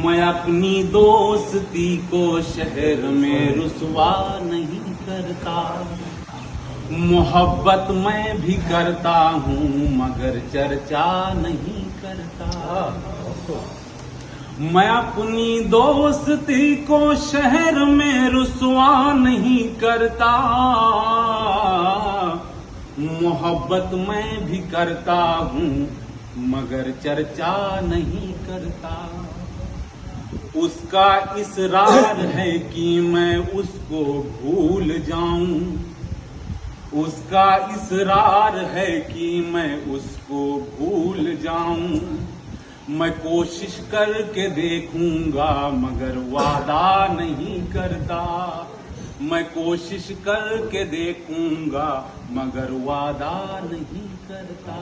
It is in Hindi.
मैं अपनी दोस्ती को शहर में रुसवा नहीं करता। मोहब्बत मैं भी करता हूँ मगर चर्चा नहीं करता। मैं अपनी दोस्ती को शहर में रुसवा नहीं करता। मोहब्बत मैं भी करता हूँ मगर चर्चा नहीं करता। उसका इसरार है कि मैं उसको भूल जाऊं। उसका इसरार है कि मैं उसको भूल जाऊं। मैं कोशिश करके देखूंगा मगर वादा नहीं करता। मैं कोशिश करके देखूंगा मगर वादा नहीं करता।